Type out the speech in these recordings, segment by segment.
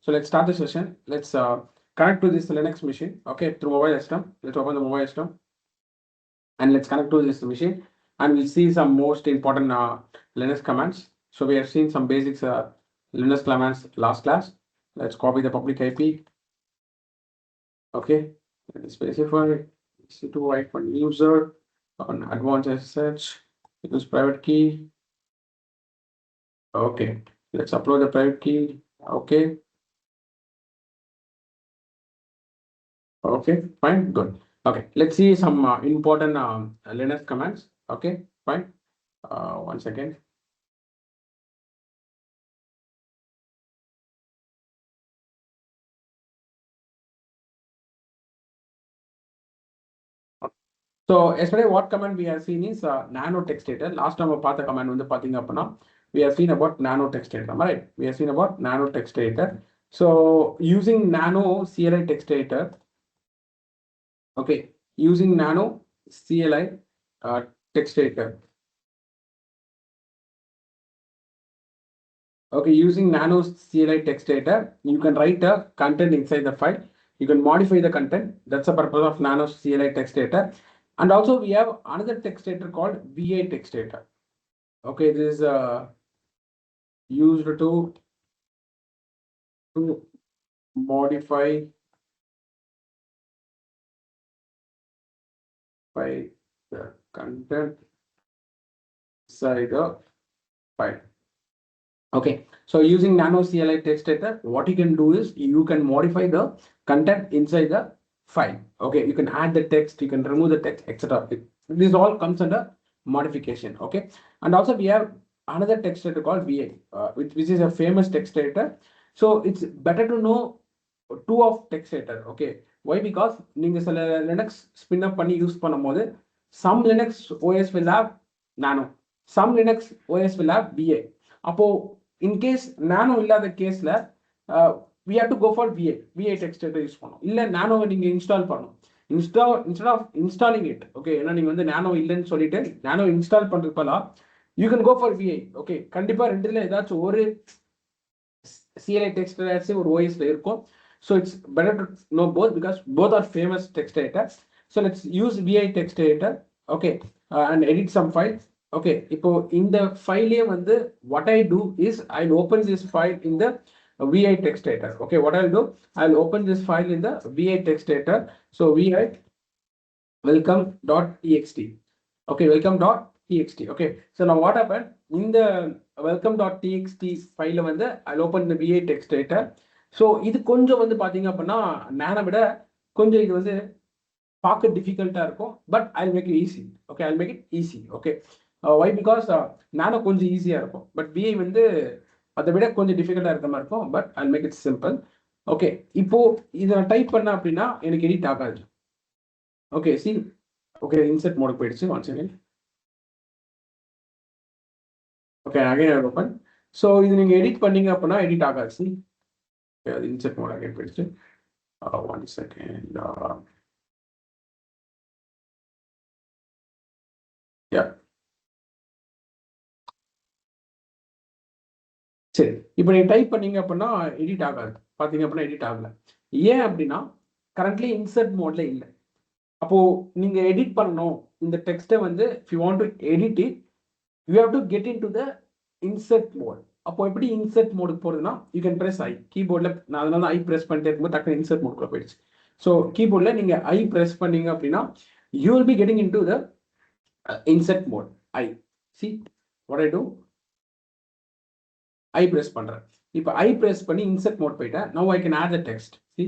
So let's start the session. Let's connect to this Linux machine. Okay, through mobile system. Let's open the mobile system and let's connect to this machine, and we'll see some most important Linux commands. So we have seen some basics Linux commands last class. Let's copy the public IP. Okay, let's specify EC2 for user on advanced SSH. Use private key. Okay, let's upload the private key. Okay. Okay, fine, good. Okay, let's see some important Linux commands. Okay, fine. One second. So yesterday, what command we have seen is nano text editor. Last time, we command on the pathing up now. We have seen about nano text editor, right? We have seen about nano text editor. So using nano CLI text editor. Okay, using nano CLI text editor. Okay, using nano CLI text editor, you can write a content inside the file. You can modify the content. That's the purpose of nano CLI text editor. And also we have another text editor called VA text editor. Okay, this is used to modify by the content inside the file. Okay, so using nano CLI text editor, what you can do is you can modify the content inside the file. Okay, you can add the text, you can remove the text, etc. This all comes under modification. Okay, and also we have another text editor called VA, which is a famous text editor. So it's better to know two of text editor. Okay, why? Because நீங்க சில Linux spin up பண்ணி use பண்ணும்போது some Linux OS will have nano, some Linux OS will have VA. அப்போ in case nano இல்லாத கேஸ்ல we have to go for VA text editor use பண்ணணும். இல்ல nano நீங்க இன்ஸ்டால் பண்ணணும். Instead of installing it, okay, ஏன்னா நீங்க வந்து nano இல்லைன்னு சொல்லிட்டு nano இன்ஸ்டால் பண்றதுக்கு பதிலா you can go for VA. Okay, கண்டிப்பா ரெண்டுல ஏதாச்சும் ஒரு CLI text editor ஒரு OS ல இருக்கும். So it's better to know both because both are famous text editors. So let's use VI text editor. Okay, and edit some files. Okay, இப்போ இந்த ஃபைலே வந்து what I do is I'll open this file in the VI text editor. Okay, what I'll do, I'll open this file in the VI text editor. So VI welcome.txt. Okay, welcome.txt. Okay, so now what happened in the welcome.txt file வந்து I'll open the VI text editor. So இது கொஞ்சம் வந்து பார்த்தீங்க அப்படின்னா நானை விட கொஞ்சம் இது வந்து பார்க்க டிஃபிகல்ட்டாக இருக்கும். But I make it easy. Okay, I make it easy. Okay, why because நானோ கொஞ்சம் ஈஸியாக இருக்கும். பட் விஐ வந்து அதை விட கொஞ்சம் டிஃபிகல்ட்டாக இருக்கிற மாதிரி இருக்கும். But I make it simple. Okay, இப்போ இதை நான் டைப் பண்ண அப்படின்னா எனக்கு எடிட் ஆகாது. ஓகே, சி, ஓகே, இன்செர்ட் மோடுக்கு போயிடுச்சு. One second. Okay, again open. So இது நீங்கள் எடிட் பண்ணீங்க அப்படின்னா எடிட் ஆகாது. C, the insert mode again, please. 1 second. Yeah. சரி, இப்போ நீங்க டைப் பண்ணீங்க அப்படின்னா எடிட் ஆகாது. பார்த்தீங்க அப்படின்னா எடிட் ஆகல. ஏன் அப்படின்னா கரண்ட்லி இன்சர்ட் மோட்ல இல்லை. அப்போ நீங்க எடிட் பண்ணணும் இந்த டெக்ஸ்ட்டை வந்து if you want to edit it, you have to get into the insert mode. அப்போ எப்படி இன்சர்ட் மோடுக்கு போறதுன்னா யூ கேன் பிரஸ் ஐ கீபோர்டில். நான் அதனால ஐ ப்ரெஸ் பண்ணிட்டே இருக்கும்போது டக்குனு இன்சர்ட் மோடுக்குள்ள போயிடுச்சு. ஸோ கீபோர்டில் நீங்கள் ஐ ப்ரெஸ் பண்ணீங்க அப்படின்னா you will be getting into the insert mode. I see what I do, I press பண்ணுறேன். இப்போ ஐ ப்ரெஸ் பண்ணி இன்சர்ட் மோட் போயிட்டேன். Now I can add the text. See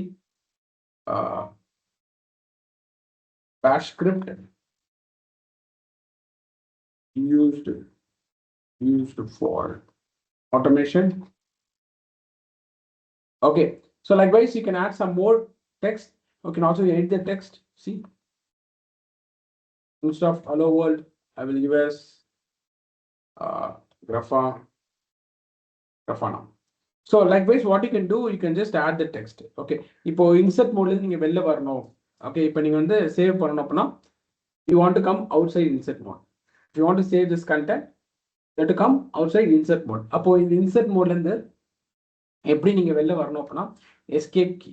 bash script used for automation. Okay, so likewise you can add some more text. You can also edit the text. See, instead of hello world I will use grafana. So likewise what you can do, you can just add the text. Okay, இப்போ insert mode நீங்க வெளில வரணும். Okay, இப்போ நீங்க வந்து save பண்ணனும் அப்படினா you want to come outside insert mode. If you want to save this content, you have to come outside insert mode. அப்போ இந்த insert mode ல இருந்து எப்படி நீங்கள் வெளில வரணும் அப்படின்னா எஸ்கேப் கீ.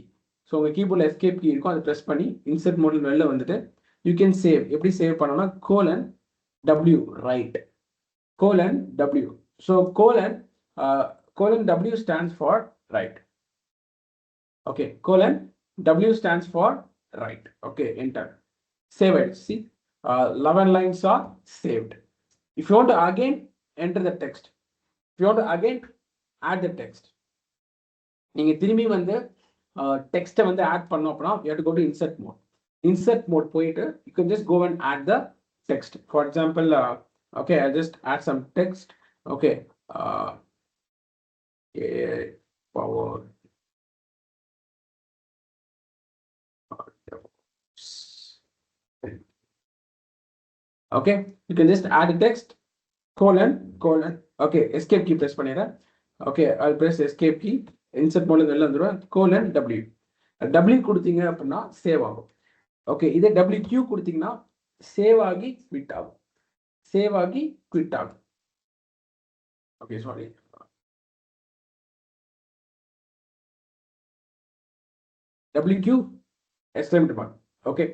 ஸோ உங்கள் கீபோர்டில் எஸ்கேப் கீ இருக்கும், அதை ப்ரெஸ் பண்ணி இன்சர்ட் மோடில் வெளில வந்துட்டு யூ கேன் சேவ். எப்படி சேவ் பண்ணோம்னா colon W right, colon W. So colon W stands for right. Okay, colon W stands for right. Okay, enter. Save it. See, 11 lines are saved. If you want to again enter the text, if you want to again add the text, நீங்க திரும்பி வந்து டெக்ஸ்ட்டை வந்து add பண்ணோம் அப்படின்னா you have to go to insert mode. Insert mode போயிட்டு you can just go and add the text. For example, okay, I'll just add some text. Okay, power. Okay, you can just add a text, colon. Okay, escape key press பண்ணிடுறேன். Okay, I'll press escape key. Insert mode வெளில வந்துடுவேன். colon W. W கொடுத்தீங்க அப்படின்னா save ஆகும். Okay, இதே WQ கொடுத்தீங்கன்னா save ஆகி quit ஆகும். சேவ் ஆகி குவிட் ஆகும். Okay, sorry. WQ exclamatory mark. Okay,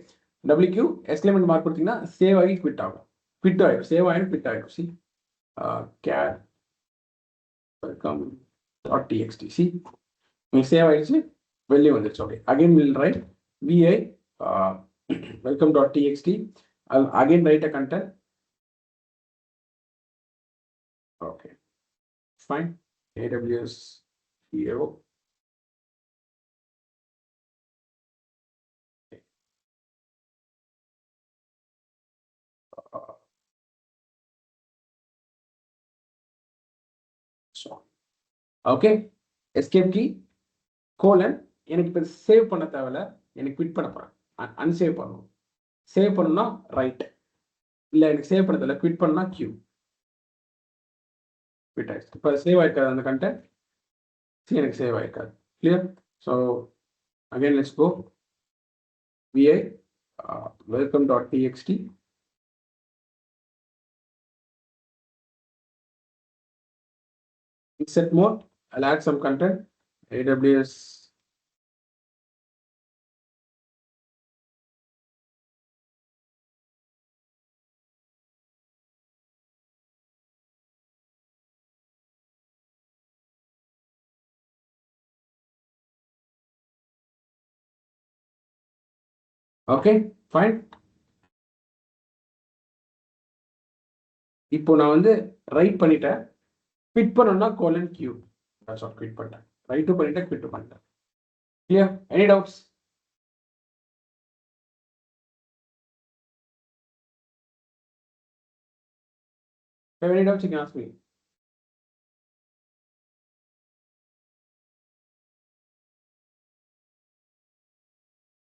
WQ exclamatory mark கொடுத்தீங்கன்னா சேவ் ஆகி குவிட் ஆகும். குவிட் ஆகிடும், சேவ் ஆகிடும், குவிட் ஆகிடும். C care welcome .txt. C உங்களுக்கு சேவ் ஆயிடுச்சு, வெளியே வந்துருச்சு. Okay, again will write vi welcome.txt. I'll again write a content. Okay, fine. AWS hero. So, okay, escape key colon. எனக்கு இப்போ சேவ் பண்ண தேவையில்ல, எனக்கு குவிட் பண்ண போகிறேன். அன்சேவ் பண்ணணும். சேவ் பண்ணணும்னா ரைட், இல்லை எனக்கு சேவ் பண்ண தேவையில்ல, குவிட் பண்ணா Q. குவிட் ஆயிடுச்சு. இப்போ சேவ் ஆயிருக்காது அந்த கண்டென்ட். சி எனக்கு சேவ் ஆயிருக்காது. Clear? So again let's go vi welcome.txt. Insert mode, I'll add some content. AWS okay, fine. இப்போ நான் வந்து ரைட் பண்ணிட்டேன். குவிட் பண்ணணும்னா colon Q. that's all. Quit பண்ணிட்டேன், ரைட்டும் பண்ணிட்டேன், குவிட்டும் பண்ணிட்டேன். clear? Any doubts? If you have any doubts, you can ask me.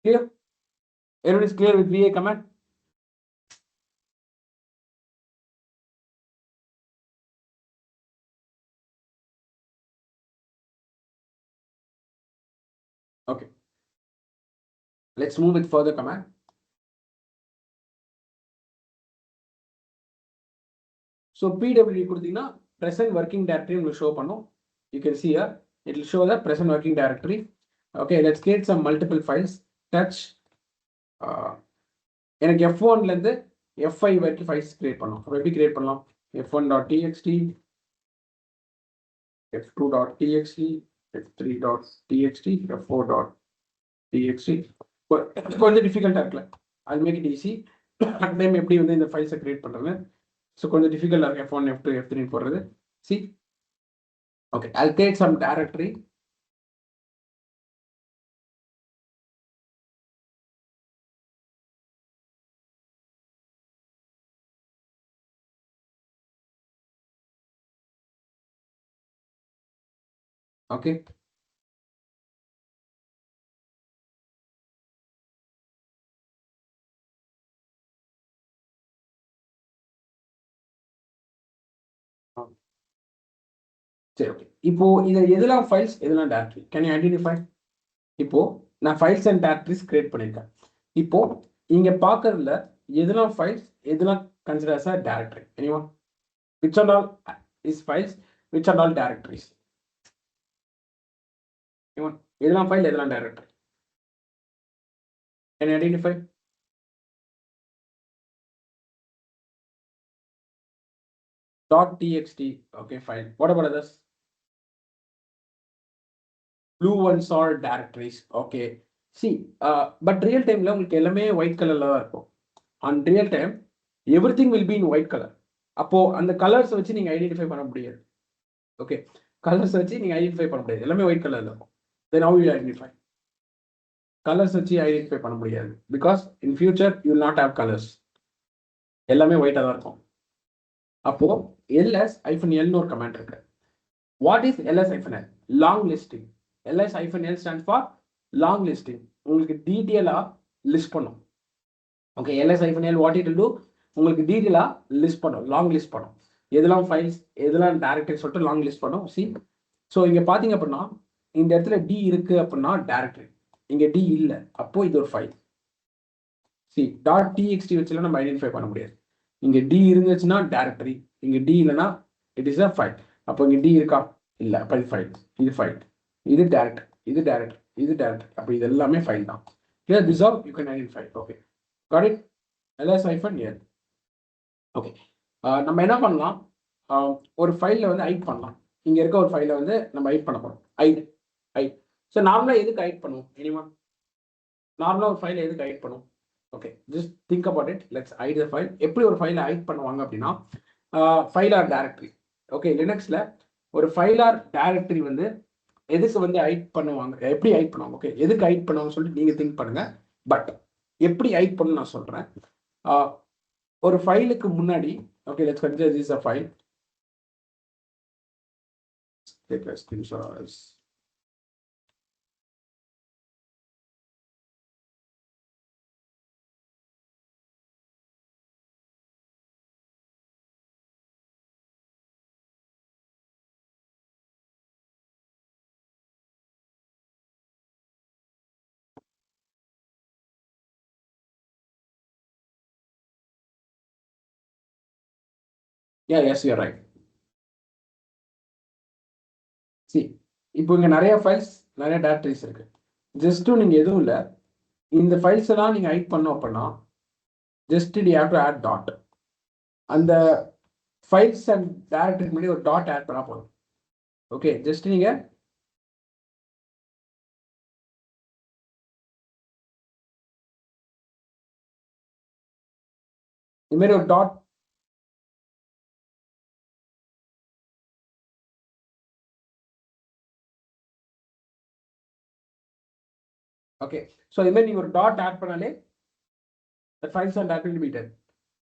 Clear? Everyone is clear with VA command? Okay, let's move with further command. So PWD கொடுத்தீங்கன்னா present working directory will show பண்ணும். You can see here it will show the present working directory. Okay, let's create some multiple files. Touch எனக்கு F1 ல இருந்து F5 வரைக்கும் files create பண்ணணும். அப்ப எப்படி create பண்ணலாம்? F1.txt, F2.txt, F3.txt, F4.txt. கொஞ்சம் டிஃபிகல்ட்டா இருக்குல்ல, I'll make it easy. at time எப்படி வந்து இந்த ஃபைல்ஸை கிரியேட் பண்றது, ஸோ கொஞ்சம் டிஃபிகல்ட்டா இருக்கு F1, F2, F3 போடுறது. See, okay, I'll create some directory. Okay, சரி, ஓகே. இப்போ இது எதெல்லாம் ஃபைல்ஸ், எதெல்லாம் டைரக்டரி, கேன் யூ ஐடென்டிஃபை? இப்போ நான் ஃபைல்ஸ் அண்ட் டைரக்டரிஸ் கிரியேட் பண்ணியிருக்கேன். இப்போ இங்க பார்க்கறதுல எதெல்லாம் ஃபைல்ஸ், எதெல்லாம் considers a directory? Anyone? which are all is files, which are all directories? இதெல்லாம் ஃபைல், இதெல்லாம் directory. Can you identify? .txt, okay, fine. What about others? Blue ones are directories, okay. See, but real time la உங்களுக்கு எல்லாமே white color la இருக்கும். On real time everything will be in white color. அப்போ அந்த colours வச்சு நீங்க identify பண்ண முடியாது. Okay, colours வச்சு நீங்க ஐடென்டிஃபை பண்ண முடியாது, எல்லாமே ஒயிட் கலர்ல இருக்கும். Then how you identify? Colours வச்சு ஐடென்டிஃபை பண்ண முடியாது, because in future you will not have colours, எல்லாமே ஒயிட்டாக தான் இருக்கும். அப்போ ls-l ஒரு கமாண்ட் இருக்கு. What is ls-l? Long listing. ls-l stand for long listing. உங்களுக்கு டீட்டெயிலா லிஸ்ட் பண்ணும். Okay, ls-l what it will do, உங்களுக்கு டீட்டெயிலா லிஸ்ட் பண்ணும், லாங் லிஸ்ட் பண்ணும். எதெல்லாம் ஃபைல்ஸ், எதெல்லாம் டைரக்டரி சொல்லிட்டு லாங் லிஸ்ட் பண்ணும். சி, ஸோ இங்க பாத்தீங்க அப்படின்னா இந்த இடத்துல டி இருக்கு அப்படின்னா டைரக்டரி, இங்க டி இல்ல அப்போ இது ஒரு ஃபைல். சி, .txt வச்சுலாம் நம்ம ஐடென்டிஃபை பண்ண முடியாது. இங்க டி இருந்துச்சுன்னா டைரக்டரி, இங்க டி இல்லைன்னா இட் இஸ் அ ஃபைல். அப்போ இங்க டி இருக்கா, இல்ல, அப்ப இது ஃபைல், இது ஃபைல், இது டைரக்டரி, இது டைரக்டரி, இது டைரக்டரி, அப்போ இது எல்லாமே ஃபைல் தான். Here this all you can identify. Okay, got it? ls-l. Okay, நம்ம என்ன பண்ணலாம், ஒரு ஃபைலில் வந்து ஹைட் பண்ணலாம். இங்கே இருக்க ஒரு ஃபைலை வந்து நம்ம ஹைட் பண்ண போகிறோம். ஹைட். ஸோ நார்மலாக எதுக்கு ஹைட் பண்ணுவோம்? எனிவன் நார்மலாக ஒரு ஃபைலை எதுக்கு ஹைட் பண்ணுவோம்? Okay, just think about it. Let's height the file. எப்படி ஒரு ஃபைலை ஹைட் பண்ணுவாங்க அப்படின்னா, ஃபைல் ஆர் டைரக்டரி. ஓகே, லினக்ஸில் ஒரு ஃபைல் ஆர் டைரக்டரி வந்து எதுக்கு வந்து ஹைட் பண்ணுவாங்க, எப்படி ஹைட் பண்ணுவாங்க? ஓகே, எதுக்கு ஹைட் பண்ணுவாங்கன்னு சொல்லிட்டு நீங்கள் திங்க் பண்ணுங்க. பட் எப்படி ஹைட் பண்ணணும்னு நான் சொல்கிறேன். ஒரு ஃபைலுக்கு முன்னாடி, okay, let's consider this a file. Take a screenshot. Yeah, yes, you're right. See, இப்போ இங்க நிறைய ஃபைல்ஸ், நிறைய டைரக்டரிஸ் இருக்கு. ஜஸ்ட் நீங்க எதுவும் இல்லை, இந்த ஃபைல்ஸ் எல்லாம் நீங்க ஹைட் பண்ணோம் அப்படின்னா just you have to out dot. அந்த ஃபைல்ஸ் அண்ட் டைரக்டரிக்கு முன்னாடி ஒரு டாட் ஆட் பண்ணா போதும். ஓகே, ஜஸ்ட் நீங்க இந்த மாதிரி ஒரு டாட். ஓகே, ஸோ இது மாதிரி நீங்க ஒரு டாட் ஆட் பண்ணாலே files and directory be done.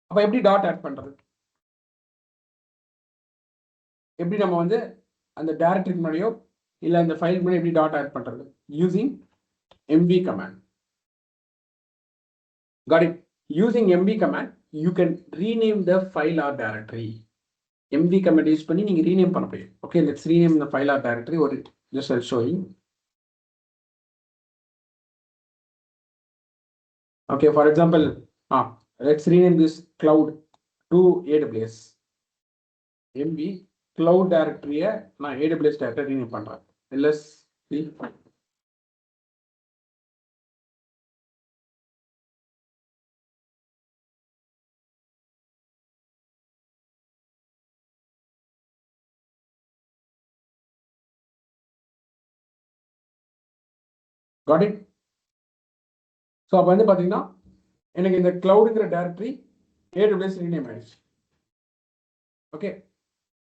அப்போ எப்படி டாட் ஆட் பண்றது? எப்படி நம்ம வந்து அந்த டைரக்டரிக்கு முன்னாடியோ இல்லை அந்த ஃபைல் முன்னாடி எப்படி டாட் ஆட் பண்றது? Using mv command. Got it? Using mv command you can rename the file or directory. mv command use பண்ணி நீங்க rename பண்ண முடியும். Okay, let's rename the file or directory, or just I'll show you. Okay, for example, let's rename this cloud to AWS. mv cloud directory நான் AWS directory rename பண்றேன். ls got it? So அப்போ வந்து பார்த்தீங்கன்னா எனக்கு இந்த கிளவுடுங்கிற directory AWS rename ஆயிடுச்சு. Okay,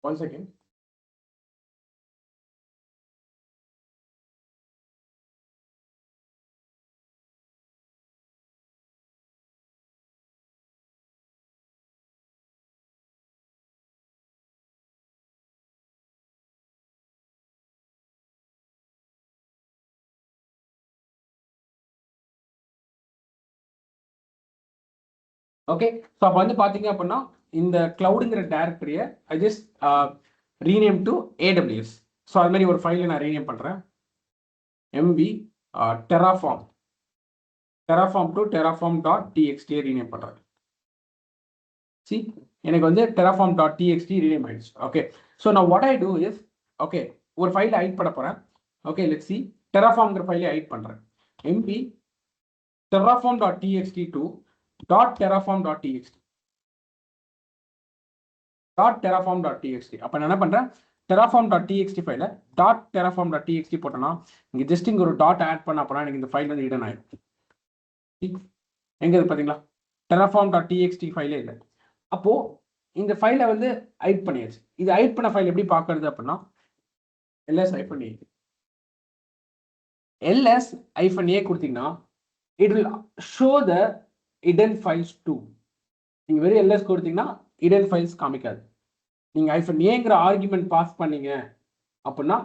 one second. Okay, so அப்போ வந்து பார்த்தீங்க அப்படின்னா இந்த கிளவுடுங்கிற டைரக்டரியை I just rename to AWS. So அது மாதிரி ஒரு ஃபைலை நான் ரீநேம் பண்ணுறேன். mv terraform to terraform.txt rename பண்ணுறேன். சி, எனக்கு வந்து terraform.txt ரீநேம் ஆயிடுச்சு. ஓகே, ஸோ நான் what I do is, okay, ஒரு ஃபைலை ஹைட் பண்ண போகிறேன். ஓகே, லெட்ஸ் சி terraform ஃபைலை ஹைட் பண்றேன். mb terraform.txt to .terraform.txt .terraform.txt அப்ப நான் என்ன பண்றேன், terraform.txt ஃபைலை .terraform.txt போட்டேன்னா இங்க ஜஸ்ட் இங்க ஒரு டாட் ஆட் பண்ண அப்பனா எனக்கு இந்த ஃபைல் வந்து ஹிடன் ஆயிடும். எங்க இருக்கு பாத்தீங்களா, terraform.txt ஃபைலே இல்லை. அப்போ இந்த ஃபைலை வந்து ஹைட் பண்ணியாச்சு. இது ஹைட் பண்ண ஃபைல் எப்படி பார்க்கறது அப்படின்னா ls-a ls-a கொடுத்தீங்கன்னா it will show the hidden files too. நீங்க வெறும் ls கொடுத்தீங்கன்னா hidden files காமிக்காது. நீங்க -aங்கிற ஆர்குமெண்ட் பாஸ் பண்ணீங்க அப்படின்னா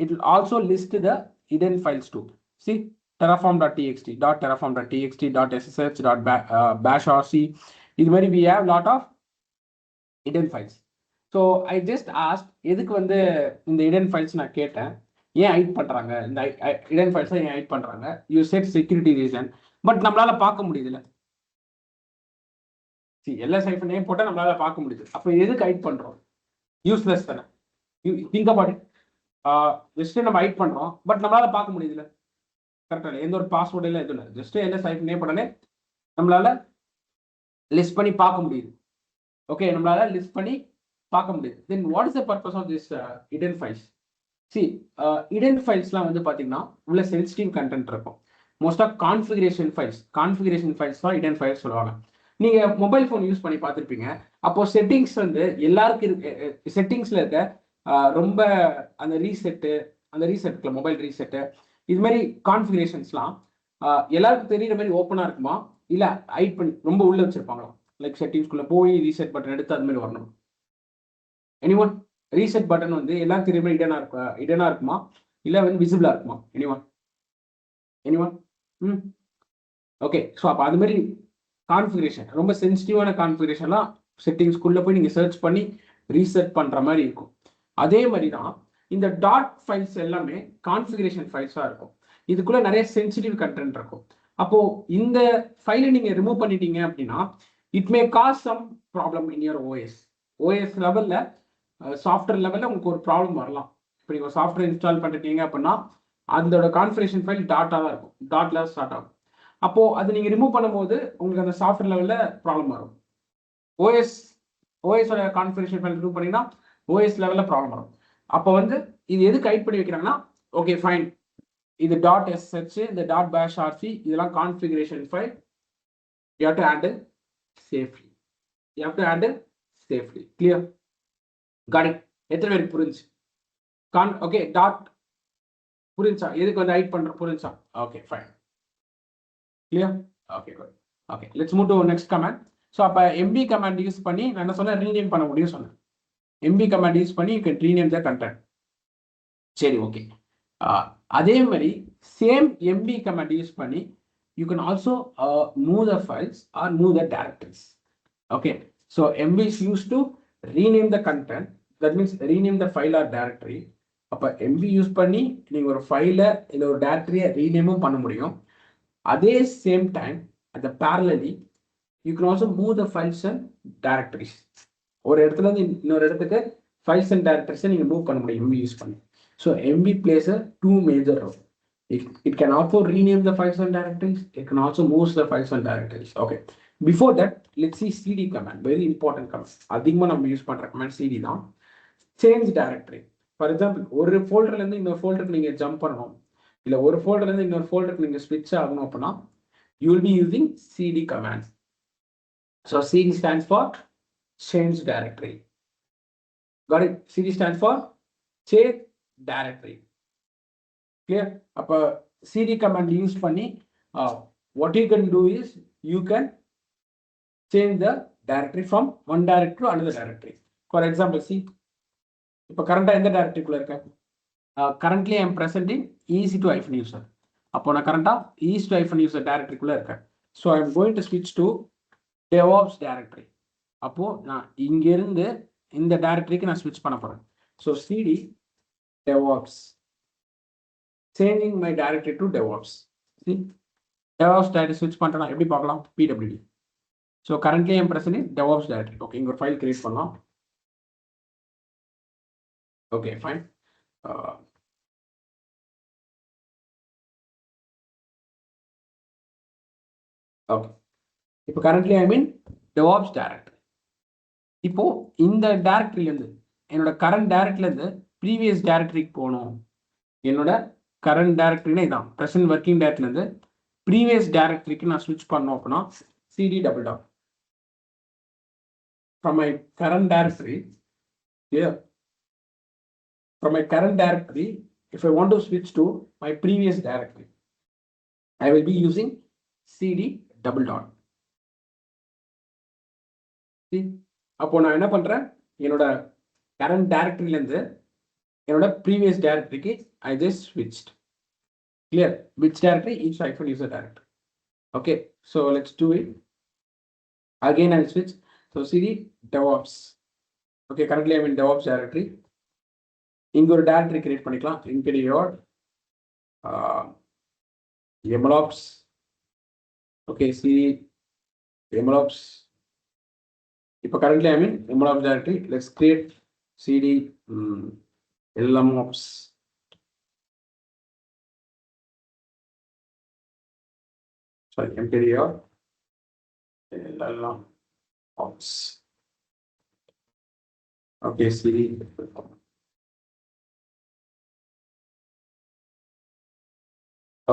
it will also list the hidden files too. See terraform.txt .terraform.txt .ssh .bashrc இது மாதிரி we have lot of hidden files. So I just asked எதுக்கு வந்து இந்த hidden files நான் கேட்டேன், ஏன் ஹைட் பண்றாங்க, இந்த hidden files ஏன் ஹைட் பண்றாங்க, you said security reason, but நம்மளால பார்க்க முடியுதுல. see ls-a போட்டா நம்மளால பார்க்க முடியுது. அப்ப எதுக்கு ஹைட் பண்றோம், யூஸ்லெஸ் தானே. think about it. ஜஸ்ட் நம்ம ஹைட் பண்றோம் பட் நம்மளால பார்க்க முடியுதுல, கரெக்டா? எந்த ஒரு பாஸ்வேர்ட் இல்லை எதுவும் இல்லை, ஜஸ்ட் ls-a போட்டாலே நம்மளால லிஸ்ட் பண்ணி பார்க்க முடியுது. ஓகே, நம்மளால லிஸ்ட் பண்ணி பார்க்க முடியுது. Then what is the purpose of this hidden files? See hidden ஃபைல்ஸ்லாம் வந்து பார்த்தீங்கன்னா உள்ள சென்சிட்டிவ் கண்டென்ட் இருக்கும். மோஸ்ட்டாக கான்ஃபிகரேஷன் ஃபைல்ஸ் தான் ஹிடன் ஃபைல்ஸ் சொல்லுவாங்க. நீங்கள் மொபைல் ஃபோன் யூஸ் பண்ணி பார்த்துருப்பீங்க. அப்போ செட்டிங்ஸ் வந்து எல்லாருக்கும் இருக்கு. செட்டிங்ஸில் இருக்க ரொம்ப அந்த ரீசெட்டில் மொபைல் ரீசெட்டு இது மாதிரி கான்ஃபிகரேஷன்ஸ்லாம் எல்லாருக்கும் தெரியுற மாதிரி ஓப்பனாக இருக்குமா, இல்லை ஹைட் பண்ணி ரொம்ப உள்ள வச்சிருப்பாங்களா? லைக் செட்டிங்ஸ்குள்ள போய் ரீசெட் பட்டன் எடுத்து அது மாதிரி வரணும். எனிஒன்? ரீசெட் பட்டன் வந்து எல்லாரும் தெரியுமா இடனா இருக்குமா, இல்லை வந்து விசிபிளா இருக்குமா? எனிஒன்? ஓகே, ஸோ அப்போ அது மாதிரி கான்ஃபிகரேஷன் ரொம்ப சென்சிட்டிவான கான்ஃபிகரேஷன்லாம் செட்டிங்ஸ்குள்ள போய் நீங்கள் சர்ச் பண்ணி ரீசெட் பண்ணுற மாதிரி இருக்கும். அதே மாதிரி தான் இந்த டாட் ஃபைல்ஸ் எல்லாமே கான்ஃபிகரேஷன் ஃபைல்ஸாக இருக்கும். இதுக்குள்ள நிறைய சென்சிட்டிவ் கண்டென்ட் இருக்கும். அப்போ இந்த ஃபைலை நீங்க ரிமூவ் பண்ணிட்டீங்க அப்படின்னா it may cause some problem in your OS லெவல்ல, சாஃப்ட்வேர் லெவல்ல உங்களுக்கு ஒரு ப்ராப்ளம் வரலாம். இப்போ நீங்கள் சாஃப்ட்வேர் இன்ஸ்டால் பண்ணிட்டீங்க அப்படின்னா அதோட கான்ஃபிகரேஷன் ஃபைல் டாட்டாக தான் இருக்கும், டாட்ல ஸ்டார்ட் ஆகும். அப்போ அது நீங்க ரிமூவ் பண்ணும்போது உங்களுக்கு அந்த சாஃப்ட்வேர் லெவல்ல ப்ராப்ளம் வரும். ஓஎஸோட கான்ஃபிகரேஷன் ஃபைல் ரிமூவ் பண்ணீங்கன்னா ஓஎஸ் லெவல்ல ப்ராப்ளம் வரும். அப்போ வந்து இது எதுக்கு ஹைட் பண்ணி வைக்கிறாங்கன்னா, ஓகே ஃபைன், இது .sh இந்த .bashrc இதெல்லாம் configuration file, you have to handle safely. Clear? Got it? எத்தனை பேருக்கு புரிஞ்சு? ஓகே, டாட் புரிஞ்சா எதுக்கு வந்து ஹைட் பண்ற புரிஞ்சா? Okay fine, clear? Okay good. Okay, let's move to next command. So அப்போ mb கமாண்ட் யூஸ் பண்ணி நான் என்ன சொன்னேன், ரீநேம் பண்ண முடியும் சொன்னேன். mb கமாண்ட் யூஸ் பண்ணி you can rename the content. சரி, ஓகே. அதே மாதிரி சேம் mb கமாண்ட் யூஸ் பண்ணி you can also move the files or move the directories. Okay, so mb is used to rename the content, that means rename the file or directory. அப்ப mb use பண்ணி நீங்க ஒரு ஃபைலை இல்லை ஒரு டைரக்டரியை ரீநேமும் பண்ண முடியும். அதே same time at the parallelly you can also move the files and directories. ஒரு இடத்துல இருந்து இன்னொரு இடத்துக்கு files and directories நீங்க மூவ் பண்ண முடியும் mb யூஸ் பண்ணி. So mb plays a two major role. It can also rename the files and directories. It can also move the files and directories. Okay. Before that, let's see cd command. Very important command. அதிகமாக நம்ம use பண்ற command cd தான். Change directory. For example, ஒரு ஃபோல்டர்ல இருந்து இன்னொரு ஃபோல்டருக்கு நீங்க jump பண்ணணும், இல்ல ஒரு ஃபோல்டர்ல இருந்து இன்னொரு ஃபோல்டருக்கு நீங்க ஸ்விட்ச் ஆகணும் அப்படின்னா you will be using cd command. So cd stands for change directory. Got it? cd stands for change directory. Clear? அப்ப cd command யூஸ் பண்ணி what you can do is you can change the directory from one directory to another directory. For example, see, இப்போ கரண்டா எந்த டைரக்டரிக்குள்ள இருக்கேன்? currently I am present in ec2-user. அப்போ நான் கரண்டா ec2-user டைரக்டரிக்குள்ள இருக்கேன். So I am going to switch to DevOps directory. அப்போ நான் இங்க இருந்து இந்த டைரக்டரிக்கு நான் switch பண்ண போறேன். So cd DevOps, changing my directory to DevOps. See, DevOps directory switch பண்றேன்னா எப்படி பார்க்கலாம்? pwd. So currently I am present in DevOps directory. Okay, இங்க ஒரு ஃபைல் கிரியேட் பண்ணலாம். Okay, fine. ஓகே, இப்போ கரண்ட்லி ஐ மீன் DevOps டைரக்டரி. இப்போ இந்த டைரக்டரியிலேருந்து என்னோட கரண்ட் டைரக்டரியிலேருந்து ப்ரீவியஸ் டைரக்டரிக்கு போகணும். என்னோட கரண்ட் டைரக்டரினா இதான் ப்ரெசென்ட் ஒர்க்கிங் டைரக்டரிலேருந்து ப்ரீவியஸ் டைரக்டரிக்கு நான் ஸ்விட்ச் பண்ணோம் அப்படின்னா CD double dot from my current directory here. From my current directory, if I want to switch to my previous directory, I will be using cd double dot. See, அப்போ நான் என்ன பண்றேன், என்னோட current directoryல இருந்து என்னோட previous directoryக்கு I just switched. Clear? Which directory? Each hyphen user directory. Okay, so let's do it. Again, I'll switch. So cd DevOps. Okay, currently I'm in DevOps directory. இங்க ஒரு directory create பண்ணிக்கலாம். include MLOps. Okay, see MLOps. இப்போ currently I'm in MLOps directory. Let's create cd LMOps. Sorry, mkdir LMOps. Okay, cd.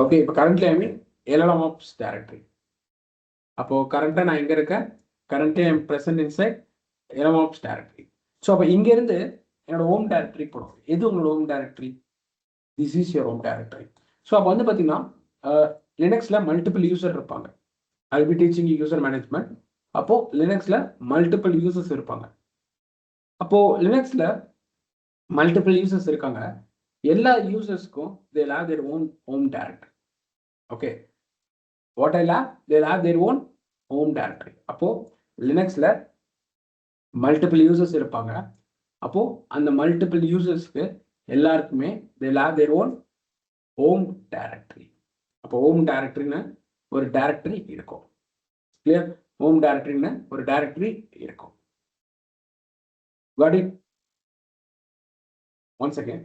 Okay, இப்போ currently I'm in LMOps directory. அப்போ கரண்டா நான் எங்க இருக்கேன், currently I'm present inside LMOps directory. So அப்போ இங்க இருந்து என்னோட ஹோம் டைரக்டரி போடும். எது உங்களோட home directory? This is your home directory. So அப்போ வந்து பார்த்தீங்கன்னா லினக்ஸ்ல மல்டிபிள் யூசர் இருப்பாங்க. I P teaching user management. அப்போ லினக்ஸ்ல மல்டிபிள் யூசர்ஸ் இருப்பாங்க. அப்போ லினக்ஸ்ல மல்டிபிள் யூசர்ஸ் இருக்காங்க. எல்லா யூசர்ஸ்க்கும் they have their own home directory. Okay, what I have, they have their own home directory. அப்போ லினக்ஸ்ல மல்டிபிள் யூசர்ஸ் இருப்பாங்க. அப்போ அந்த மல்டிபிள் யூசர்ஸ்க்கு எல்லாருக்குமே they have their own home directory. அப்போ ஹோம் டைரக்டரின்னு ஒரு டைரக்டரி இருக்கும். கிளியர்? ஹோம் டைரக்டரின்னு ஒரு டைரக்டரி இருக்கும். Got it? Once again.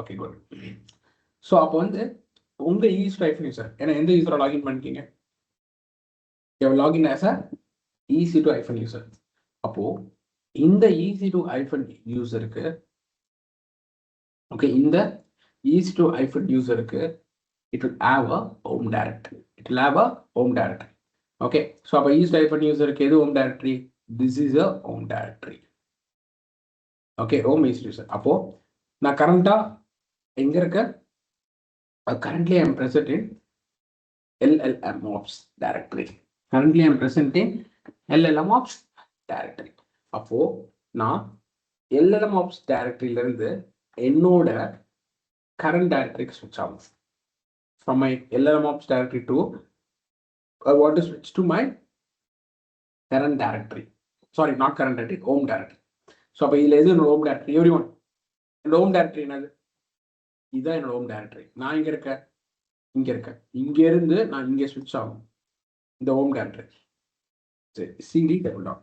Okay, good. So அப்போ வந்து உங்க EC2 யூசர் ஏன்னா எந்த யூசரை லாகின் பண்ணிட்டீங்க, login as a EC2 user. அப்போ இந்த EC2 யூசருக்கு, ஓகே, இந்த EC2 யூசருக்கு it will have a home directory. It will have a home directory. Okay, so அப்போ EC2 யூசருக்கு எது home directory? This is a home directory. Okay, home EC2 user. அப்போ நான் கரண்டா எங்க இருக்க, currently I am present in LLMOps directory. Currently I am present in LLMOps directory. அப்போ நான் LLMOps directoryல இருந்து என்னோட current directoryக்கு switch ஆகும். From my LLMOps directory to I want to switch to my current directory. Sorry, not current directory, home directory. So அப்போ இதுல எது என்னோட home directory? Everyone, என்னோட home directory என்னது? இதுதான் என்னோட home directory. நான் இங்க இருக்கேன், இங்க இருக்கேன். இங்க இருந்து நான் இங்க switch ஆகும் இந்த home directory. சரி, cd double dot.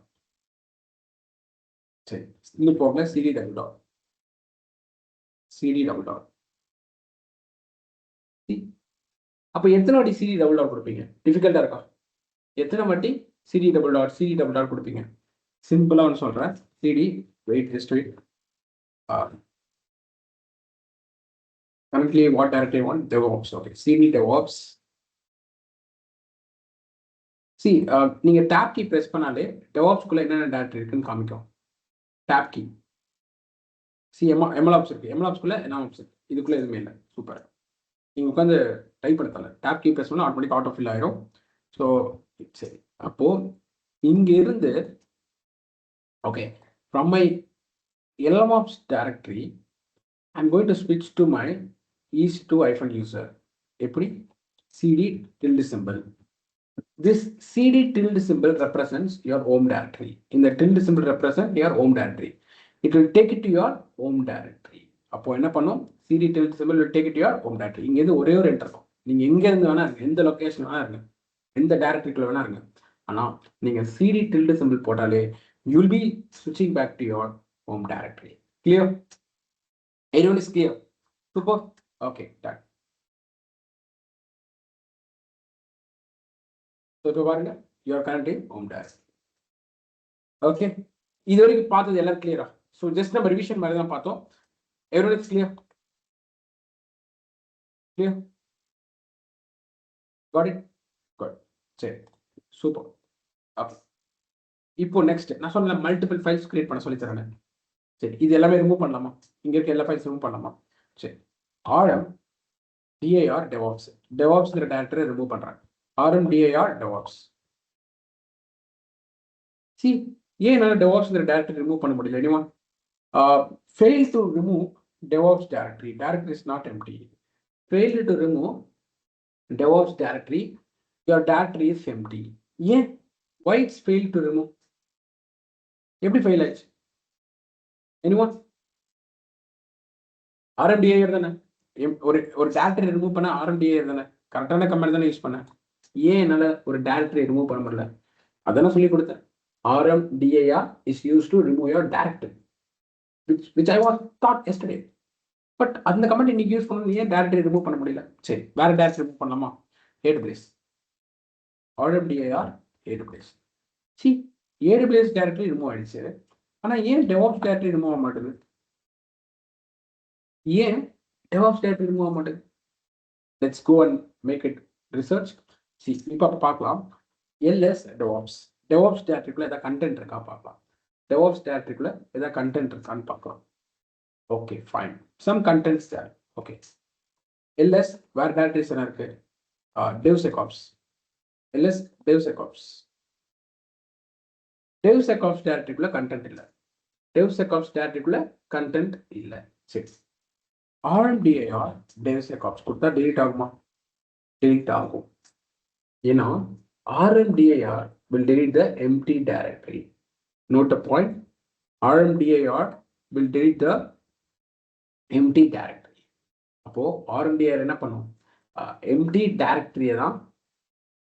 சரி, இங்க போங்க, cd double dot. cd double dot. அப்போ எத்தனை வாட்டி cd double dot கொடுப்பீங்க? டிஃபிகல்ட்டா இருக்கா? எத்தனை வாட்டி cd double dot கொடுப்பீங்க? சிம்பிளா ஒன்று சொல்றேன். cd wait, just wait. Currently what directory I want? DevOps. Okay, cd DevOps. See, நீங்க tab key press பண்ணாலே DevOps குள்ள என்னென்ன directory இருக்குன்னு காமிக்கும். tab key. See, MLOps இருக்கு. MLOps குள்ள என்ன ஆப்ஸ் இருக்கு? இதுக்குள்ள எதுவுமே இல்லை. சூப்பர். நீங்க உட்காந்து டைப் பண்ணல, tab key press பண்ணா ஆட்டோமேட்டிக் ஆட்டோ ஃபில் ஆயிரும். ஸோ சரி, அப்போ இங்க இருந்து okay, from my LMOps directory I'm going to switch to my EC2 user. எப்படி? cd tilde symbol. This cd tilde symbol represents your home directory. In the tilde symbol represent your home directory. It will take it to your home directory. அப்போ என்ன பண்ணும்? cd tilde symbol will take it to your home directory. இங்க இருந்து ஒரே ஒரு enter இருக்கும். நீங்க எங்க இருந்து வேணா இருங்க, எந்த லொகேஷன் வேணா இருங்க, எந்த டைரக்டரிக்குள்ள வேணா இருங்க. ஆனா நீங்க cd tilde symbol போட்டாலே you will be switching back to your home directory. Clear? Everyone is clear? Super. Okay, done. So இப்போ பாருங்க, you are currently home directory. Okay, இது வரைக்கும் பார்த்தது எல்லாம் கிளியரா? ஸோ ஜஸ்ட் நம்ம ரிவிஷன் மாதிரி தான் பார்த்தோம். Everyone is clear? Clear? Got it? Good. சரி, சூப்பர். ஓகே, இப்போ நெக்ஸ்ட் நான் சொன்ன மல்டிபிள் ஃபைல்ஸ் கிரியேட் பண்ண சொல்லி தரேன். சரி, இது எல்லாமே ரிமூவ் பண்ணலாமா? இங்க இருக்க எல்லா ஃபைல்ஸ் ரிமூவ் பண்ணலாமா? சரி, rm dir devops devopsங்கிற டைரக்டரை ரிமூவ் பண்றாங்க. rm dir devops. see, ஏன் என்னால் devops டைரக்டரி ரிமூவ் பண்ண முடியல? anyone fail to remove devops directory. Directory is not empty. Failed to remove devops directory. Your directory is empty. ஏன்? why it's failed to remove? எப்படி fail ஆச்சு? anyone? rmdir தானே ஒரு ஒரு டைரக்டரி ரிமூவ் பண்ண rmdir தானே கரெக்டான கமெண்ட் தானே யூஸ் பண்ணேன். ஏன் என்னால ஒரு டைரக்டரி ரிமூவ் பண்ண முடியல? அதான சொல்லி கொடுத்தேன். rmdir is used to remove your directory, which I was taught yesterday. But அந்த கமெண்ட் இன்னைக்கு யூஸ் பண்ணணும், ஏன் டைரக்டரி ரிமூவ் பண்ண முடியல? சரி, வேற டைரக்டரி ரிமூவ் பண்ணலாமா? AWS rmdir AWS. see, AWS directory remove ஆயிடுச்சு. ஆனா ஏன் DevOps டைரக்டரி ரிமூவ் ஆக மாட்டேங்குது? ஏன் DevOps டைரக்டரி ரிமூவ் ஆக மாட்டேங்குது? let's go and make it research. see, இப்போ பார்க்கலாம். ls DevOps டைரக்டரிக்குள்ள ஏதாவது கண்டென்ட் இருக்கா பார்க்கலாம். DevOps டைரக்டரிக்குள்ள ஏதாவது கண்டென்ட் இருக்கான்னு பார்க்கலாம். okay, fine, some contents there. okay, ls where directories என்ன இருக்கு? DevSecOps. ls DevSecOps. DevSecOps டைரக்டரிக்குள்ள கண்டென்ட் இல்ல. DevSecOps டைரக்டரிக்குள்ள கண்டென்ட் இல்ல. சரி, rmdir DevSecOps கொடுத்தா delete ஆகுமா? delete ஆகும். ஏன்னா rmdir will delete the empty directory. Note the point. rmdir will delete the empty directory. அப்போ rmdir என்ன பண்ணும்? empty directory தான்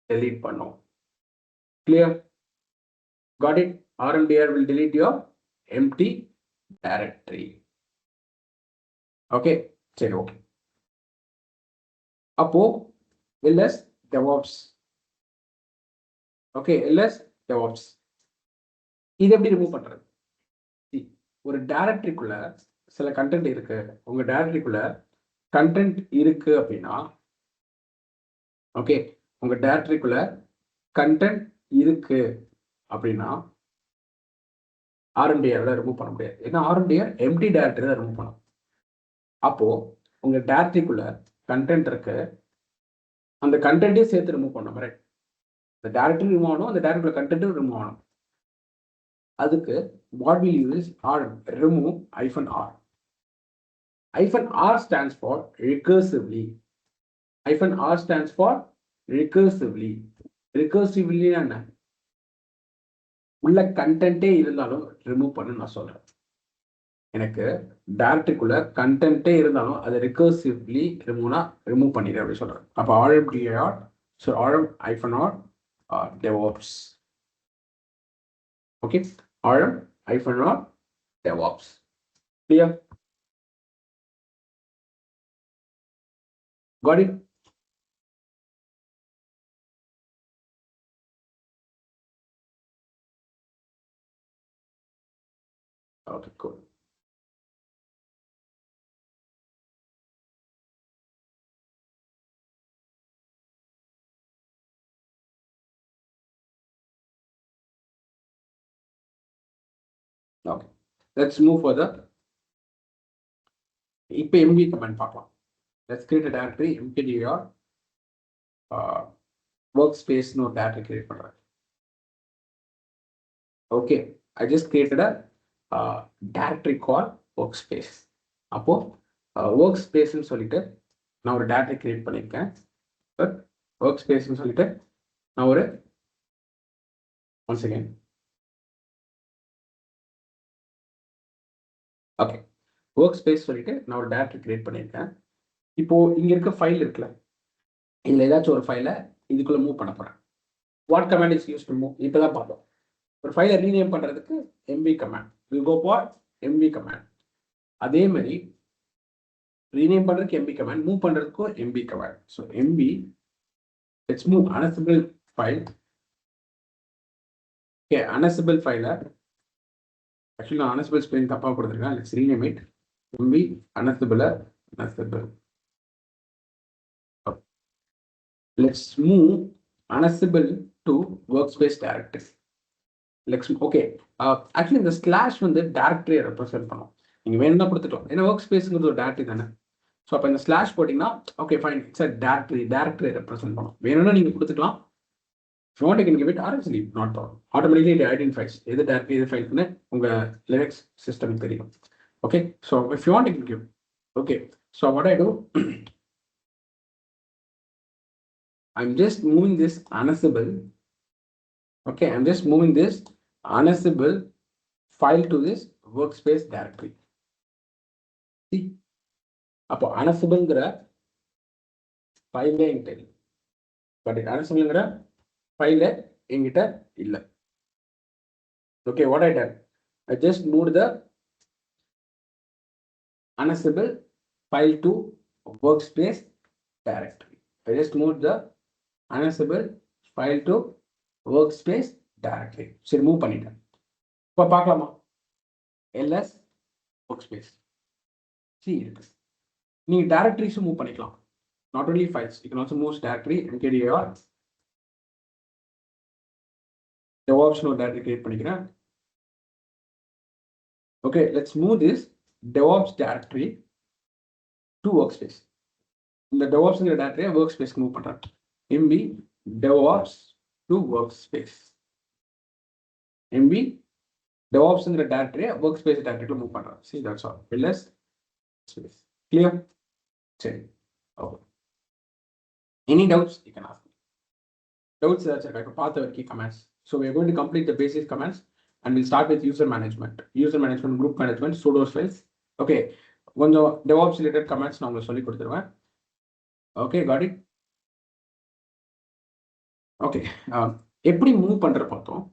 delete பண்ணும். clear? got it? rmdir will delete your empty directory. okay, சரி, okay. அப்போ ls DevOps. okay, ls DevOps இது எப்படி remove பண்றது? ஒரு டைரக்டரிக்குள்ள சில கண்டென்ட் இருக்கு. உங்க டைரக்டரிக்குள்ள கண்டென்ட் இருக்கு அப்படின்னா, ஓகே, உங்க டைரக்டரிக்குள்ள கண்டென்ட் இருக்கு அப்படின்னா rmdir ரிமூவ் பண்ண முடியாது. ஏன்னா rmdir எம்டி டைரக்டரி தான் ரிமூவ் பண்ணும். அப்போ உங்க டைரக்டரிக்குள்ள கண்டென்ட் இருக்கு, அந்த கண்டென்ட்டையும் சேர்த்து ரிமூவ் பண்ண மாதிரி இந்த டைரக்டரி ரிமூவ் ஆகணும், அந்த டைரக்டரிக்குள்ள கண்டென்ட்டும் ரிமூவ் ஆகணும். அதுக்கு what we use is rm remove -r. -r stands for recursively. -r stands for recursively. recursively என்ன? உள்ள கண்டென்ட்டே இருந்தாலும் ரிமூவ் பண்ண நான் சொல்றேன். எனக்கு டைரக்டரிக்குள்ள கண்டென்ட்டே இருந்தாலும் அதை ரிகர்சிவ்லி ரிமூவ் பண்ணிடு அப்படின்னு சொல்றேன். அப்போ rmdir, so rm -r DevOps. okay, rm -r DevOps. clear? got it? okay, cool. okay, let's move further. இப்போ md command பார்க்கலாம். let's create a directory mkdir workspace னு ஒரு directory create பண்றேன். okay, I just created a directory called workspace. அப்போ workspace சொல்லிட்டு நான் ஒரு directory create பண்ணிருக்கேன். workspace சொல்லிட்டு நான் ஒரு once again. okay, workspace சொல்லிட்டு நான் ஒரு directory create பண்ணிருக்கேன். இப்போ இங்க இருக்க ஃபைல் இருக்குல்ல, இதில் ஏதாச்சும் ஒரு ஃபைலை இதுக்குள்ளே மூவ் பண்ண போகிறேன். What command is use to move இப்போ தான் பார்த்தோம். ஒரு ஃபைலை ரீநேம் பண்ணுறதுக்கு MV command, will go for MV command. அதே மாதிரி ரீநேம் பண்ணுறதுக்கு எம்பி கமாண்ட், மூவ் பண்ணுறதுக்கும் MV command. So MV let's move Ansible file. Okay, Ansible ஃபைலை ஆக்சுவலி நான் அனசபிள் ஸ்பெல்லிங் தப்பாக கொடுத்துருக்கேன். Let's rename it MV Ansible. Let's move unassemble to workspace directory. Let's okay. Actually இந்த slash வந்து டைரக்டரியை represent பண்ணும். நீங்க வேணும்னா கொடுத்துக்கலாம். ஏன்னா ஒர்க் ஸ்பேஸ்ங்கிறது ஒரு டைரக்டரி தானே. ஸோ அப்போ இந்த ஸ்லாஷ் போட்டிங்கன்னா okay fine, it's a directory represent பண்ணும். வேணும்னா நீங்கள் கொடுத்துக்கலாம். If you want, you can give it or else leave, not problem. Automatically it identifies எது டைரக்டரி எது ஃபைல்னு உங்கள் லினக்ஸ் சிஸ்டமுக்கு தெரியும். Okay, so if you want, you can give. Okay, so what I do, I'm just moving this unassemble. Okay, I'm just moving this unassemble file to this workspace directory. See, அப்போ unassemble file என்கிட்ட இல்லை, but unassemble file என்கிட்ட இல்லை. Okay, what I done, I just moved the unassemble file to workspace directory. I just moved the unassemble file to workspace directory. சரி, move பண்ணிட்டேன். இப்போ பார்க்கலாமா? ls workspace. See, இருக்கு. நீங்க டைரக்டரிஸும் மூவ் பண்ணிக்கலாம். Not only files, you can also move directory mkdir DevOps no directory create பண்ணிக்கிறேன். Okay, let's move this DevOps directory to workspace. இந்த DevOps directory workspace move பண்றேன். mb DevOps to workspace. mb DevOps directory workspace directory move பண்றேன். See, that's all. ls space. Clear? சரி. Okay. Any doubts you can ask me. Doubts like a path or key commands. So we are going to complete the basic commands and we'll start with user management, group management, sudo files. Okay, கொஞ்சம் DevOps related commands நான் உங்களுக்கு சொல்லி கொடுத்துருவேன். Okay, got it? Okay, எப்படி move பண்ற பார்த்தோம்.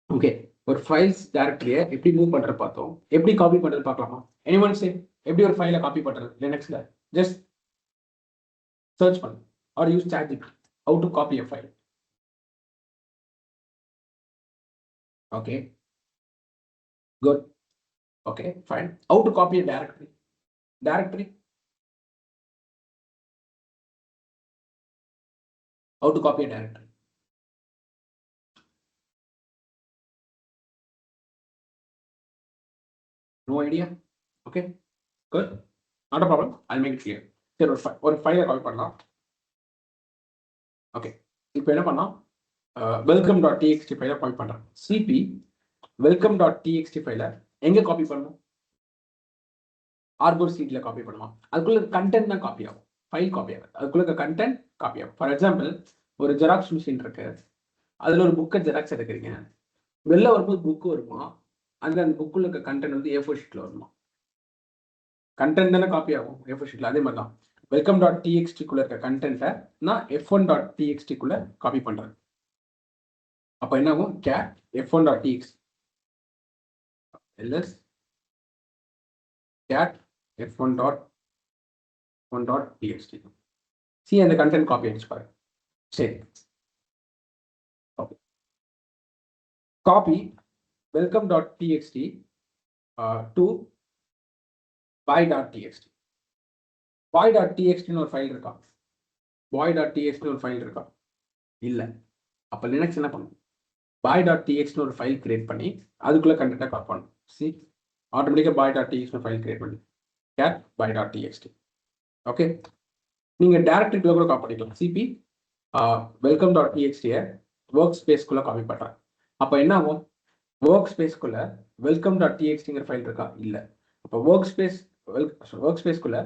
Okay, ஒரு files டைரக்டரியை எப்படி மூவ் பண்ற பார்த்தோம். எப்படி காப்பி பண்றது பார்க்கலாமா? anyone say எப்படி ஒரு ஃபைலை காப்பி பண்றது லினக்ஸ்ல? just search பண்ணு or use ChatGPT how to copy a file. Okay, good. Okay, fine. How to copy a directory? How to copy a directory? No idea? Okay, good. Not a problem. I'll make it clear. சரி, ஒரு ஃபைலை copy பண்ணலாம். Okay, இப்போ என்ன பண்ணலாம்? welcome.txt ஃபைலை copy பண்றேன். cp welcome.txt ஃபைலை எங்க காப்பி பண்ணணும்? ஆர்கோ சீட்ல காப்பி பண்ணுவோம். அதுக்குள்ள கண்டென்ட் தான் காப்பி ஆகும், ஃபைல் காப்பி ஆகும். அதுக்குள்ள கண்டென்ட் காப்பி ஆகும். ஃபார் எக்ஸாம்பிள், ஒரு ஜெராக்ஸ் மிஷின் இருக்கு, அதுல ஒரு புக்கை ஜெராக்ஸ் எடுக்கிறீங்க. வெளில வரும்போது புக்கு வருமா, அந்த புக்குள்ள இருக்க கண்டென்ட் வந்து A4 ஷீட்ல வருமா? கண்டென்ட் தானே காப்பி ஆகும் A4 ஷீட்ல. அதே மாதிரி தான் welcome.txt குள்ள இருக்க கண்டென்ட்டை நான் f1.txt குள்ள காப்பி பண்றேன். அப்ப என்ன ஆகும்? cat f1.txt ls cat f1.txt. see, அந்த கண்டென்ட் காப்பி ஆயிடுச்சு பாருங்க. சரி, copy welcome.txt to buy.txt. buy.txt ஒரு ஃபைல் இருக்கா? buy.txt ஒரு ஃபைல் இருக்கா? இல்ல. அப்ப லினக்ஸ் என்ன பண்ணும்? buy.txt ஒரு ஃபைல் கிரியேட் பண்ணி அதுக்குள்ள கண்டென்ட்டை காப்பி பண்ணும். see, ஆட்டோமேட்டிக்கா buy.txt ஒரு ஃபைல் கிரியேட் பண்ணி cat buy.txt. ஓகே, நீங்க டைரக்டரிக்குள்ள கூட காப்பி பண்ணிக்கலாம். cp welcome.txt ஒர்க் ஸ்பேஸ்க்குள்ள காப்பி பண்றேன். அப்ப என்ன ஆகும்? ஒர்க் ஸ்பேஸ்க்குள்ள welcome.txtங்கிற ஃபைல் இருக்கா? இல்ல. அப்ப ஒர்க் ஸ்பேஸ்க்குள்ள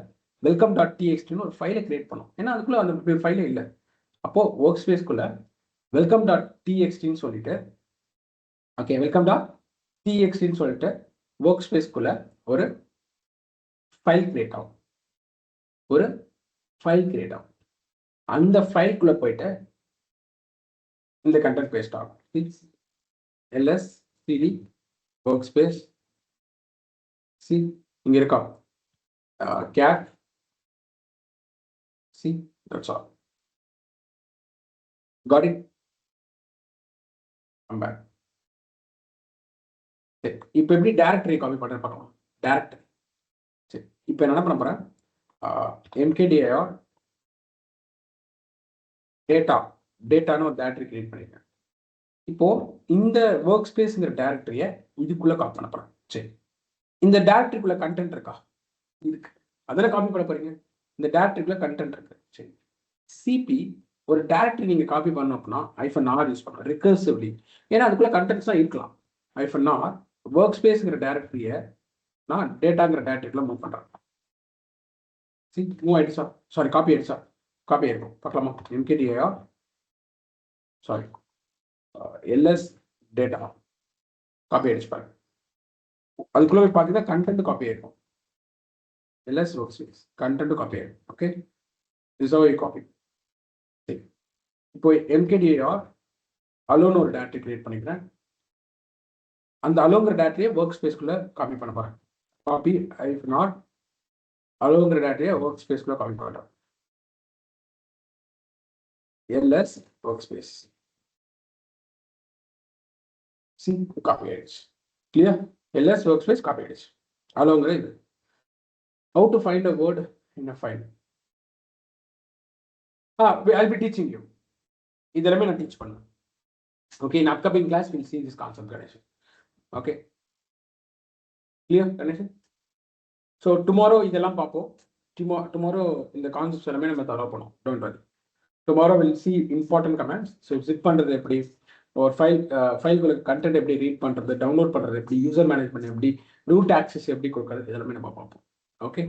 welcome.txtன்னு ஒரு ஃபைலை கிரியேட் பண்ணும். ஏன்னா அதுக்குள்ள அந்த ஃபைலே இல்லை. அப்போ ஒர்க் ஸ்பேஸ்க்குள்ள welcome.txtன்னு சொல்லிட்டு ஓகே welcome.txtன்னு சொல்லிட்டு ஒர்க் ஸ்பேஸ்க்குள்ள ஒரு ஃபைல் கிரியேட் ஆகும். அந்த ஃபைல்குள்ள போயிட்டு இந்த கண்டென்ட் பேஸ்ட் ஆகும். ls cd workspace சி இங்க இருக்கா cat C that's all. Got it? I'm back. சரி இப்போ எப்படி டைரக்டரி காப்பி பண்ணுறது பார்க்கலாம். டைரக்டரி சரி இப்போ என்ன பண்ண போகிறேன் mkdir டேட்டான்னு ஒரு டைரக்டரி கிரியேட் பண்ணிருக்கேன். இப்போ இந்த ஒர்க் ஸ்பேஸ்ங்கிற டைரக்டரியை இதுக்குள்ள காப்பி பண்ண போறேன். சரி இந்த டைரக்டரிக்குள்ள கண்டென்ட் இருக்கா? இருக்கு. அதெல்லாம் காப்பி பண்ண போறீங்க. இந்த டைரக்டரிக்குள்ள கண்டென்ட் இருக்கு. சரி சிபி ஒரு டைரக்டரி நீங்க காப்பி பண்ணணும் அப்படின்னா -r யூஸ் பண்ணலாம் ரிகர்சிவ்லி. ஏன்னா அதுக்குள்ள கண்டென்ட்ஸ் தான் இருக்கலாம். -r ஒர்க் ஸ்பேஸ்ங்கிற டைரக்டரியை நான் டேட்டாங்கிற டைரக்டரிக்குள்ள மூவ் பண்றேன். சரி மூவ் ஆயிடுச்சா? சாரி காப்பி ஆயிடுச்சா? காப்பி ஆயிருக்கும். பார்க்கலாமா? mkdir sorry ls data copy ஆயிடுச்சு பாருங்க. அதுக்குள்ள போய் பார்த்தீங்கன்னா கண்டென்ட் காப்பி ஆயிருக்கும். ls workspace கண்டென்ட் காப்பி ஆயிருக்கும். Okay this how you copy. சரி இப்போ mkdir அலோன் ஒரு டைரக்டரி கிரியேட் பண்ணிக்கிறேன். அந்த அலோங்கிற டைரக்டரியை ஒர்க் ஸ்பேஸ்க்குள்ள காப்பி பண்ண போறேன். காப்பி -r அலோங்கிற டைரக்டரியை ஒர்க் ஸ்பேஸ்க்குள்ள காப்பி பண்ணுறேன். ls workspace காப்பி ஆயிடுச்சு. கிளியர்? ls workspace காப்பி ஆயிடுச்சு. அலோங்கிற இது. How to find a word in a file? I'll be teaching you. இதெல்லாமே நான் டீச் பண்ணுவேன். Okay, in upcoming class we'll see this concept, Ganesh. Okay, clear, Ganesh? So tomorrow இதெல்லாம் பார்ப்போம். Tomorrow இந்த concepts எல்லாமே நம்ம தரவு பண்ணுவோம். Don't worry. Tomorrow we'll see important commands. So zip பண்றது எப்படி, ஒரு ஃபைல்குள்ள கண்டென்ட் எப்படி ரீட் பண்றது, டவுன்லோட் பண்றது எப்படி, யூசர் மேனேஜ்மெண்ட் எப்படி, ரூட் ஆக்சஸ் எப்படி கொடுக்கறது, இதெல்லாமே நம்ம பார்ப்போம். ஓகே